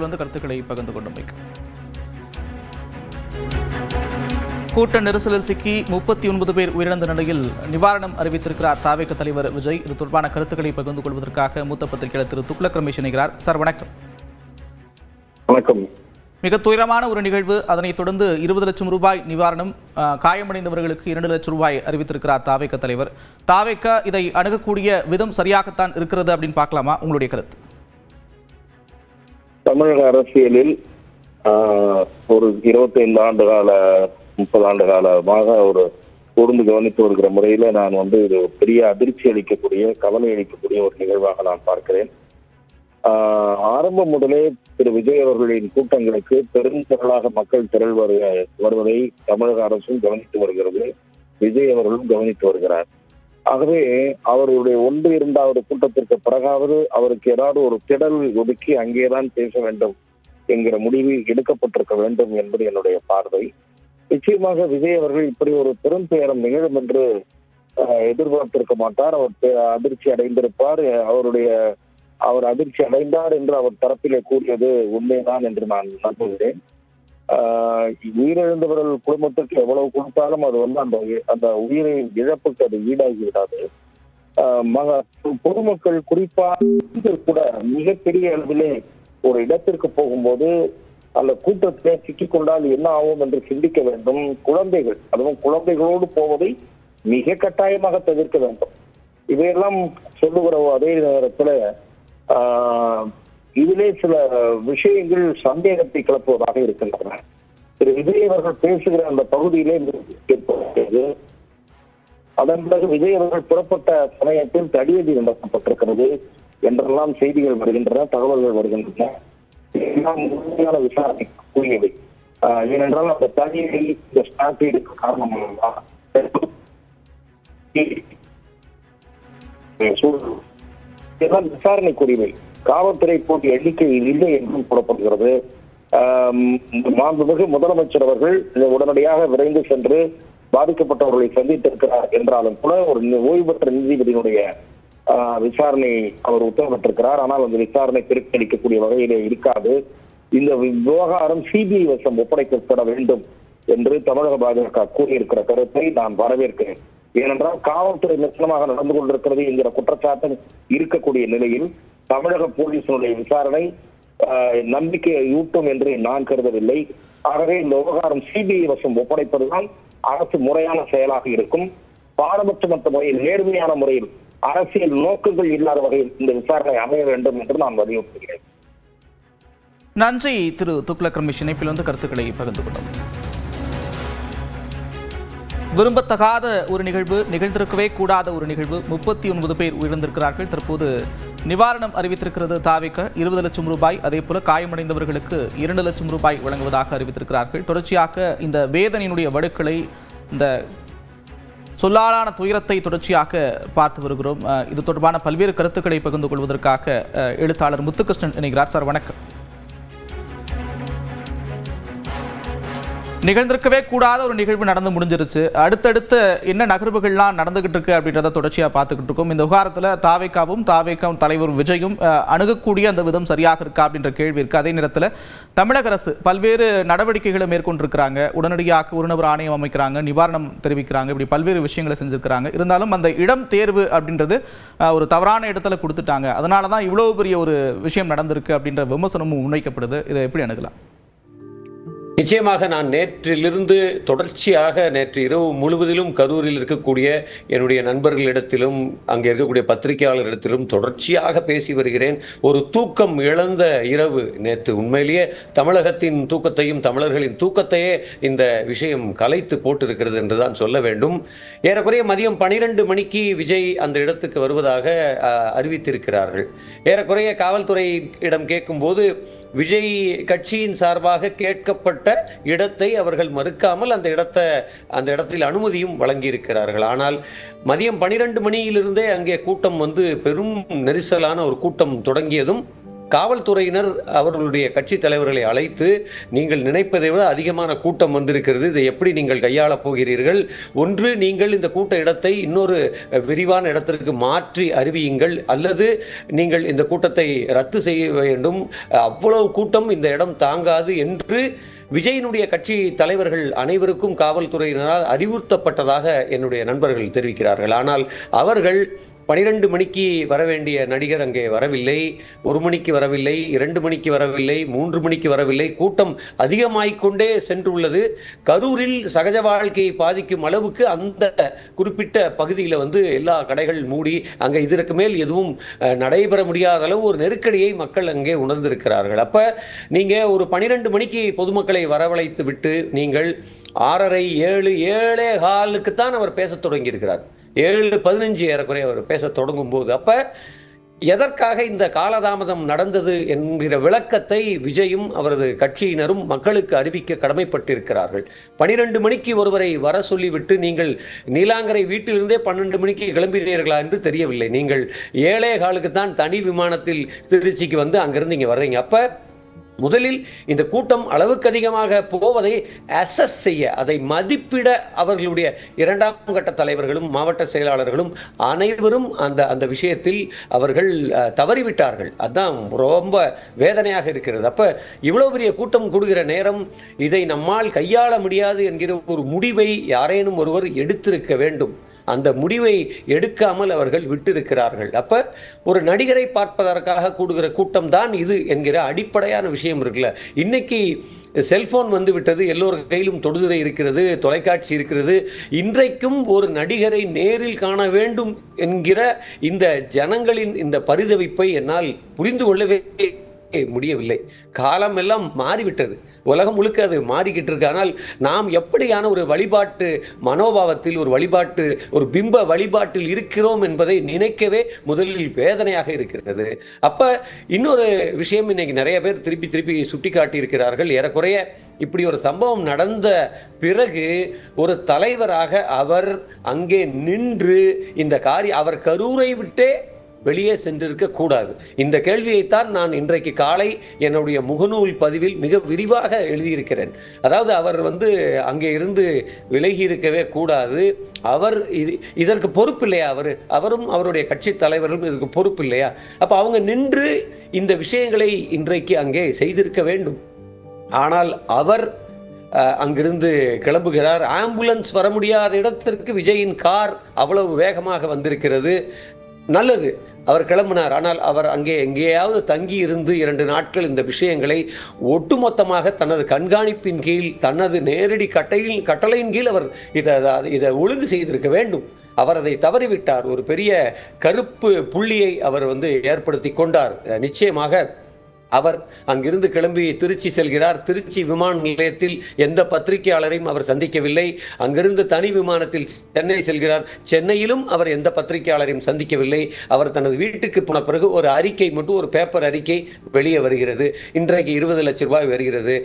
இணைப்பில் வந்து கருத்துக்களை பகிர்ந்து கொண்டமைக்கு. கூட்ட நெரிசலில் சிக்கி 39 பேர் உயிரிழந்த நிலையில் நிவாரணம் அறிவித்திருக்கிறார் தாவேக தலைவர் விஜய். இது தொடர்பான கருத்துக்களை பகிர்ந்து கொள்வதற்காக மூத்த பத்திரிகையாளர் திரு துக்ளக் ரமேஷ் இணைகிறார். சார் வணக்கம். வணக்கம். மிக துயரமான ஒரு நிகழ்வு. அதனைத் தொடர்ந்து 20 லட்சம் ரூபாய் நிவாரணம், காயமடைந்தவர்களுக்கு 2 லட்சம் ரூபாய் அறிவித்திருக்கிறார் தாவேக தலைவர். தாவேக இதை அணுகக்கூடிய விதம் சரியாகத்தான் இருக்கிறது அப்படின்னு பார்க்கலாமா? உங்களுடைய கருத்து. தமிழக அரசியலில் ஒரு 25 ஆண்டு கால 30 ஆண்டு காலமாக ஒரு கூர்ந்து கவனித்து வருகிற முறையில நான் இது பெரிய அதிர்ச்சி அளிக்கக்கூடிய, கவலை அளிக்கக்கூடிய ஒரு நிகழ்வாக நான் பார்க்கிறேன். ஆரம்பம் முதலே திரு விஜய் அவர்களின் கூட்டங்களுக்கு பெருந்திரளாக மக்கள் திரள் வருவதை தமிழக அரசும் கவனித்து வருகிறது, விஜய் அவர்களும் கவனித்து வருகிறார். ஆகவே அவருடைய 1-2வது கூட்டத்திற்கு பிறகாவது அவருக்கு ஏதாவது ஒரு திடல் ஒதுக்கி அங்கேதான் பேச வேண்டும் என்கிற முடிவு எடுக்கப்பட்டிருக்க வேண்டும் என்பது என்னுடைய பார்வை. நிச்சயமாக விஜய் அவர்கள் இப்படி ஒரு பெரும் துயரம் நிகழும் என்று எதிர்பார்த்திருக்க மாட்டார். அவர் அதிர்ச்சி அடைந்திருப்பார். அவர் அதிர்ச்சி அடைந்தார் என்று அவர் தரப்பிலே கூறியது உண்மைதான் என்று நான் நம்புகிறேன். உயிரிழந்தவர்கள் குடும்பத்திற்கு எவ்வளவு கொடுத்தாலும் அது அந்த உயிரை இழப்புக்கு அது ஈடாகி விடாது. பொதுமக்கள் குறிப்பாக கூட மிகப்பெரிய அளவிலே ஒரு இடத்திற்கு போகும்போது அந்த கூட்டத்திலே சிக்கிக்கொண்டால் என்ன ஆகும் என்று சிந்திக்க வேண்டும். குழந்தைகள், அதுவும் குழந்தைகளோடு போவதை மிக கட்டாயமாக தவிர்க்க வேண்டும். இதையெல்லாம் சொல்லுகிற அதே நேரத்தில் இதிலே சில விஷயங்கள் சந்தேகத்தை கிளப்புவதாக இருக்கின்றன. திரு விஜய் அவர்கள் பேசுகிற அந்த பகுதியிலே ஏற்பட்டது. அதன் பிறகு விஜய் அவர்கள் புறப்பட்ட சமயத்தில் தடியடி நடத்தப்பட்டிருக்கிறது என்றெல்லாம் செய்திகள் வருகின்றன, தகவல்கள் வருகின்றன. எல்லாம் உண்மையான விசாரணை கூறியவை. ஏனென்றால் அந்த தடியடி இந்த ஸ்டாம்பீடுக்கு காரணமாக விசாரணை கூறியவை. காவல்துறை போட்டி எண்ணிக்கையில் இல்லை என்றும் கூறப்படுகிறது. மாண்புமிகு முதலமைச்சர் அவர்கள் உடனடியாக விரைந்து சென்று பாதிக்கப்பட்டவர்களை சந்தித்திருக்கிறார் என்றாலும் கூட ஒரு ஓய்வு பெற்ற நீதிபதியினுடைய விசாரணை அவர் உத்தரவிட்டிருக்கிறார். ஆனால் அந்த விசாரணை திருப்பி அளிக்கக்கூடிய வகையிலே இருக்காது. இந்த விவகாரம் சிபிஐ வசம் ஒப்படைக்கப்பட வேண்டும் என்று தமிழக பாஜக கூறியிருக்கிற கருத்தை நான் வரவேற்கிறேன். ஏனென்றால் காவல்துறை நிச்சயமாக நடந்து கொண்டிருக்கிறது என்கிற குற்றச்சாட்டு இருக்கக்கூடிய நிலையில் தமிழக போலீசினுடைய விசாரணை நம்பிக்கையை ஊட்டும் என்று நான் கருதவில்லை. ஆகவே இந்த விவகாரம் சிபிஐ வசம் ஒப்படைப்பதுதான் அரசு முறையான செயலாக இருக்கும். பாரபட்சமற்ற முறையில், நேர்மையான முறையில், அரசியல் நோக்கங்கள் இல்லாத வகையில் இந்த விசாரணை அமைய வேண்டும் என்று நான் வலியுறுத்துகிறேன். நன்றி திரு துக்ளக் ரமேஷ். இணைப்பில் வந்து கருத்துக்களை பகிர்ந்து கொண்டோம். விரும்பத்தகாத ஒரு நிகழ்வு, நிகழ்ந்திருக்கவே கூடாத ஒரு நிகழ்வு. 39 பேர் உயிரிழந்திருக்கிறார்கள். தற்போது நிவாரணம் அறிவித்திருக்கிறது தாவேக. 20 லட்சம் ரூபாய், அதே போல காயமடைந்தவர்களுக்கு 2 லட்சம் ரூபாய் வழங்குவதாக அறிவித்திருக்கிறார்கள். தொடர்ச்சியாக இந்த வேதனையினுடைய வடுக்களை, இந்த சொல்லாலான துயரத்தை தொடர்ச்சியாக பார்த்து வருகிறோம். இது தொடர்பான பல்வேறு கருத்துக்களை பகிர்ந்து கொள்வதற்காக எழுத்தாளர் முத்துகிருஷ்ணன் இணைகிறார். சார் வணக்கம். நிகழ்ந்திருக்கவே கூடாத ஒரு நிகழ்வு நடந்து முடிஞ்சிருச்சு. அடுத்தடுத்த என்ன நகர்வுகள்லாம் நடந்துகிட்டு இருக்கு அப்படின்றத தொடர்ச்சியாக பார்த்துக்கிட்டு இருக்கோம். இந்த விவகாரத்தில் தாவேகாவும் தலைவர் விஜயும் அணுகக்கூடிய அந்த விதம் சரியாக இருக்கா அப்படின்ற கேள்வி இருக்கு. அதே நேரத்தில் தமிழக அரசு பல்வேறு நடவடிக்கைகளை மேற்கொண்டிருக்கிறாங்க. உடனடியாக ஒரு நபர் ஆணையம் அமைக்கிறாங்க, நிவாரணம் தெரிவிக்கிறாங்க, இப்படி பல்வேறு விஷயங்களை செஞ்சிருக்கிறாங்க. இருந்தாலும் அந்த இடம் தேர்வு அப்படின்றது ஒரு தவறான இடத்துல கொடுத்துட்டாங்க. அதனால தான் இவ்வளவு பெரிய ஒரு விஷயம் நடந்திருக்கு அப்படின்ற விமர்சனமும் முன்வைக்கப்படுது. இதை எப்படி அணுகலாம்? நிச்சயமாக நான் நேற்றிலிருந்து தொடர்ச்சியாக நேற்று இரவு முழுவதிலும் கரூரில் இருக்கக்கூடிய என்னுடைய நண்பர்களிடத்திலும் அங்கே இருக்கக்கூடிய பத்திரிகையாளர்களிடத்திலும் தொடர்ச்சியாக பேசி வருகிறேன். ஒரு தூக்கம் இழந்த இரவு நேற்று. உண்மையிலேயே தமிழகத்தின் தூக்கத்தையும் தமிழர்களின் தூக்கத்தையே இந்த விஷயம் கலைத்து போட்டிருக்கிறது என்றுதான் சொல்ல வேண்டும். ஏறக்குறைய மதியம் 12 மணிக்கு விஜய் அந்த இடத்துக்கு வருவதாக அறிவித்திருக்கிறார்கள். ஏறக்குறைய காவல்துறையிடம் கேட்கும்போது விஜய் கட்சியின் சார்பாக கேட்கப்பட்ட இடத்தை அவர்கள் மறுக்காமல் அந்த இடத்தில் அனுமதியும் வழங்கியிருக்கிறார்கள். ஆனால் மதியம் 12 மணியிலிருந்தே அங்கே கூட்டம் பெரும் நெரிசலான ஒரு கூட்டம் தொடங்கியதும் காவல்துறையினர் அவர்களுடைய கட்சி தலைவர்களை அழைத்து, நீங்கள் நினைப்பதை விட அதிகமான கூட்டம் வந்திருக்கிறது, இதை எப்படி நீங்கள் கையாளப் போகிறீர்கள்? ஒன்று, நீங்கள் இந்த கூட்ட இடத்தை இன்னொரு விரிவான இடத்திற்கு மாற்றி அறிவியுங்கள், அல்லது நீங்கள் இந்த கூட்டத்தை ரத்து செய்ய வேண்டும், அவ்வளவு கூட்டம் இந்த இடம் தாங்காது என்று விஜயினுடைய கட்சி தலைவர்கள் அனைவருக்கும் காவல்துறையினரால் அறிவுறுத்தப்பட்டதாக என்னுடைய நண்பர்கள் தெரிவிக்கிறார்கள். ஆனால் அவர்கள் 12 மணிக்கு வர வேண்டிய நடிகர் அங்கே வரவில்லை, 1 மணிக்கு வரவில்லை, 2 மணிக்கு வரவில்லை, 3 மணிக்கு வரவில்லை. கூட்டம் அதிகமாகிக்கொண்டே சென்றுள்ளது. கரூரில் சகஜ வாழ்க்கையை பாதிக்கும் அளவுக்கு அந்த குறிப்பிட்ட பகுதியில் எல்லா கடைகள் மூடி, அங்கே இதற்கு மேல் எதுவும் நடைபெற முடியாத அளவு ஒரு நெருக்கடியை மக்கள் அங்கே உணர்ந்திருக்கிறார்கள். அப்ப நீங்க ஒரு 12 மணிக்கு பொதுமக்களை வரவழைத்து விட்டு நீங்கள் 6:30, 7, 7:15 தான் அவர் பேசத் தொடங்கி இருக்கிறார். 7:15 ஏறக்குறைய அவர் பேச தொடங்கும் போது, அப்ப எதற்காக இந்த காலதாமதம் நடந்தது என்கிற விளக்கத்தை விஜயும் அவரது கட்சியினரும் மக்களுக்கு அறிவிக்க கடமைப்பட்டிருக்கிறார்கள். 12 மணிக்கு ஒருவரை வர சொல்லிவிட்டு நீங்கள் நீலாங்கரை வீட்டிலிருந்தே 12 மணிக்கு கிளம்பினீர்களா என்று தெரியவில்லை. நீங்கள் 7:15 தான் தனி விமானத்தில் திருச்சிக்கு வந்து அங்கிருந்து இங்கே வர்றீங்க. அப்ப முதலில் இந்த கூட்டம் அளவுக்கு அதிகமாக போவதை அசஸ் செய்ய, அதை மதிப்பிட அவர்களுடைய 2ஆம் கட்ட தலைவர்களும் மாவட்ட செயலாளர்களும் அனைவரும் அந்த விஷயத்தில் அவர்கள் தவறிவிட்டார்கள். அதுதான் ரொம்ப வேதனையாக இருக்கிறது. அப்ப இவ்வளவு பெரிய கூட்டம் கூடுகிற நேரம் இதை நம்மால் கையாள முடியாது என்கிற ஒரு முடிவை யாரேனும் ஒருவர் எடுத்திருக்க வேண்டும். அந்த முடிவை எடுக்காமல் அவர்கள் விட்டிருக்கிறார்கள். அப்ப ஒரு நடிகரை பார்ப்பதற்காக கூடுகிற கூட்டம் தான் இது என்கிற அடிப்படையான விஷயம் இருக்குல்ல. இன்னைக்கு செல்போன் வந்து விட்டது, எல்லோரு கையிலும் தொடுதிரை இருக்கிறது, தொலைக்காட்சி இருக்கிறது. இன்றைக்கும் ஒரு நடிகரை நேரில் காண வேண்டும் என்கிற இந்த ஜனங்களின் இந்த பரிதவிப்பை என்னால் புரிந்து கொள்ளவே முடியவில்லை. காலம் எல்லாம் மாறிவிட்டது, உலகம் முழுக்க அது மாறிக்கிட்டு இருக்கு. ஆனால் நாம் எப்படியான ஒரு வழிபாட்டு மனோபாவத்தில், ஒரு பிம்ப வழிபாட்டில் இருக்கிறோம் என்பதை நினைக்கவே முதலில் வேதனையாக இருக்கிறது. அப்ப இன்னொரு விஷயம் இன்னைக்கு நிறைய பேர் திருப்பி சுட்டி காட்டி இருக்கிறார்கள். ஏறக்குறைய இப்படி ஒரு சம்பவம் நடந்த பிறகு ஒரு தலைவராக அவர் அங்கே நின்று இந்த அவர் கரூரை விட்டே வெளியே சென்றிருக்க கூடாது. இந்த கேள்வியைத்தான் நான் இன்றைக்கு காலை என்னுடைய முகநூல் பதிவில் மிக விரிவாக எழுதியிருக்கிறேன். அதாவது அவர் அங்கே இருந்து விலகி இருக்கவே கூடாது. அவர் இதற்கு பொறுப்பு இல்லையா? அவரும் அவருடைய கட்சி தலைவர்களும் இதற்கு பொறுப்பு இல்லையா? அப்ப அவங்க நின்று இந்த விஷயங்களை இன்றைக்கு அங்கே செய்திருக்க வேண்டும். ஆனால் அவர் அங்கிருந்து கிளம்புகிறார். ஆம்புலன்ஸ் வர முடியாத இடத்திற்கு விஜயின் கார் அவ்வளவு வேகமாக வந்திருக்கிறது. நல்லது, அவர் கிளம்பினார். ஆனால் அவர் அங்கே எங்கேயாவது தங்கி இருந்து 2 நாட்கள் இந்த விஷயங்களை ஒட்டுமொத்தமாக தனது கண்காணிப்பின் கீழ், தனது நேரடி கட்டளையின் கீழ் அவர் இதை ஒழுங்கு செய்திருக்க வேண்டும். அவர் அதை தவறிவிட்டார். ஒரு பெரிய கருப்பு புள்ளியை அவர் ஏற்படுத்தி கொண்டார். நிச்சயமாக அவர் அங்கிருந்து கிளம்பி திருச்சி செல்கிறார். திருச்சி விமான நிலையத்தில் எந்த பத்திரிகையாளரையும் அவர் சந்திக்கவில்லை. அங்கிருந்து தனி விமானத்தில் சென்னை செல்கிறார். சென்னையிலும் அவர் எந்த பத்திரிகையாளரையும் சந்திக்கவில்லை. அவர் தனது வீட்டுக்கு போன பிறகு ஒரு அறிக்கை மட்டும், ஒரு பேப்பர் அறிக்கை வெளியே வருகிறது. இன்றைக்கு 20 லட்சம் ரூபாய் வருகிறது.